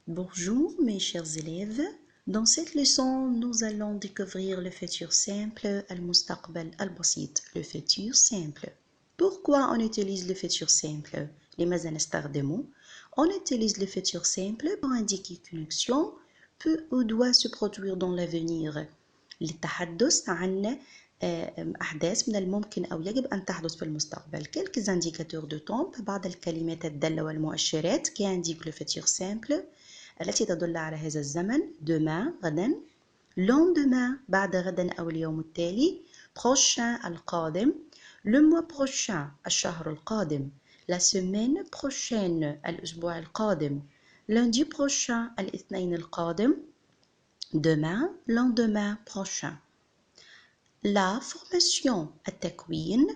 Bonjour mes chers élèves. Dans cette leçon, nous allons découvrir le futur simple, المستقبل البسيط, le futur simple. Pourquoi on utilise le futur simple? لماذا نستخدمه? On utilise le futur simple pour indiquer qu'une action peut ou doit se produire dans l'avenir. للتحدث عن أحداث من الممكن أو يجب أن تحدث في المستقبل. Quelques indicateurs de temps, بعض الكلمات الدالة والمؤشرات qui indiquent le futur simple التي تدل على هذا الزمن demain غدا lendemain بعد غدا أو اليوم التالي prochain القادم le mois prochain الشهر القادم la semaine prochaine الأسبوع القادم lundi prochain الاثنين القادم demain lendemain prochain. La formation التكوين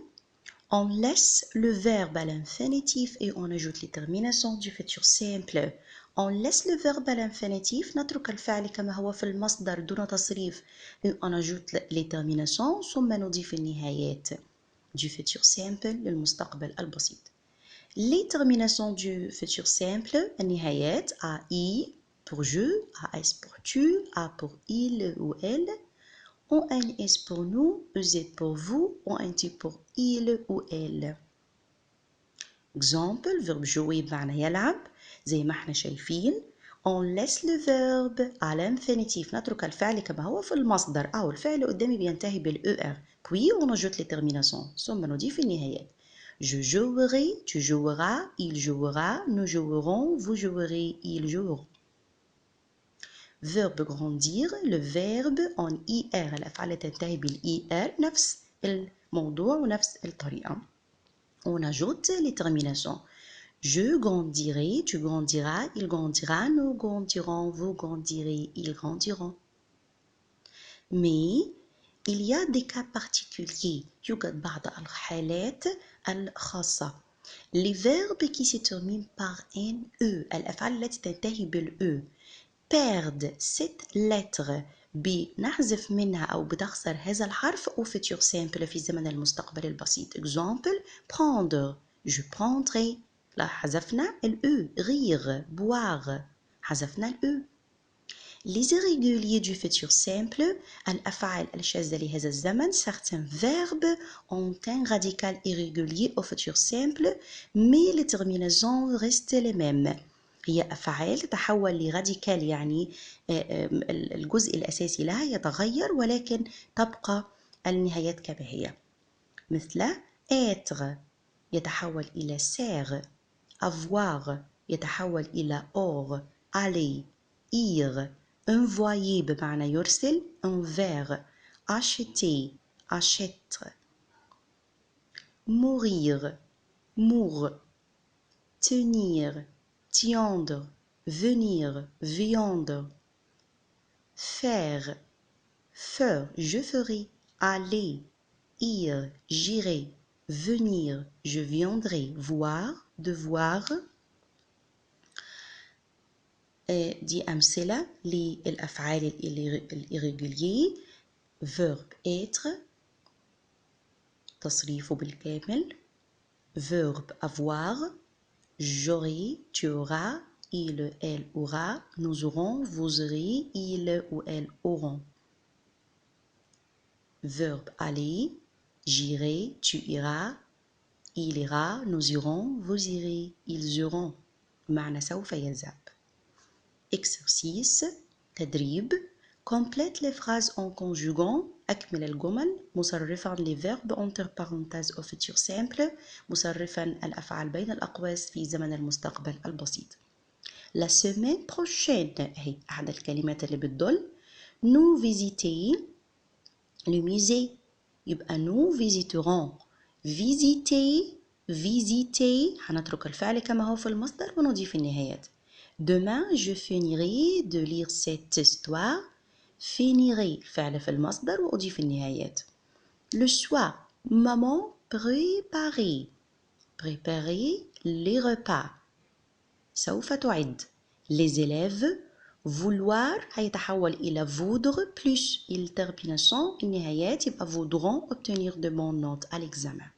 on laisse le verbe à l'infinitif et on ajoute les terminaisons du futur simple. On laisse le verbe à l'infinitif نترك الفعل كما هو في المصدر دون تصريف et on ajoute les terminaisons ثم نضيف النهايات du futur simple للمستقبل البسيط. Les terminaisons du futur simple النهايات a i pour je, a s pour tu, a pour il ou elle, ONS pour nous, EZ pour vous, ONT pour il ou elle. Exemple, verbe jouer بمعنى يلعب زي ما احنا شايفين. On laisse le verbe à l'infinitif. نترك الفعل كما هو في المصدر أو الفعل قدامي بينتهي بالER. Puis on ajoute les terminaisons. ثم نضيف النهايات. Je jouerai, tu joueras, il jouera, nous jouerons, vous jouerez, ils joueront. Verbe grandir, le verbe en IR الأفعال تنتهي بالIR نفس الموضوع ونفس الطريقة. On ajoute les terminaisons. Je grandirai, tu grandiras, il grandira, nous grandirons, vous grandirez, ils grandiront. Mais il y a des cas particuliers. يوجد بعض الحالات الخاصة. Les verbes qui se terminent par NE الأفعال التي تنتهي بالE perdent cette lettre بنحذف منها أو بتخسر هذا الحرف au futur simple في زمن المستقبل البسيط. Exemple, prendre, je prendrai. لا حذفنا الE. Rire, boire, حذفنا الE. Les irréguliers du futur simple, الأفعال الشاذة لهذا الزمن, certains verbes ont un radical irrégulier au futur simple, mais les terminaisons restent les mêmes. هي أفعال تتحول لراديكال يعني الجزء الأساسي لها يتغير ولكن تبقى النهايات كما هي. مثل être يتحول إلى ser, avoir يتحول إلى or, aller, ir, envoyer بمعنى يرسل, envers, acheter, achète, mourir, mour, tenir, tiendre, venir, viande, faire, faire, je ferai, aller, ir, j'irai, venir, je viendrai, voir, devoir. دي أمثلة للأفعال الإيريجولية. verbe être تصريفه بالكامل. verbe avoir j'aurai, tu auras, il, elle aura, nous aurons, vous aurez, il ou elle auront. Verbe aller, j'irai, tu iras, il ira, nous irons, vous irez, ils iront. معنى سوف يذهب. Exercice, تدريب. Complète les phrases en conjuguant. أكمل الجمل مصرفا les verbes entre parenthèses au futur simple مصرفا الأفعال بين الأقواس في زمن المستقبل البسيط. La semaine prochaine هي أحد الكلمات اللي بتدل. Nous visiter le musée يبقى nous visiterons. Visiter visiter هنترك الفعل كما هو في المصدر ونضيف النهايات. Demain je finirai de lire cette histoire. finirai الفعل في المصدر وأضيف النهايات. Le soir, maman préparer. Préparer les repas. سوف تعد. Les élèves vouloir هيتحول إلى voudre plus il terminaison النهايات يبقى voudront obtenir de bonnes notes à l'examen.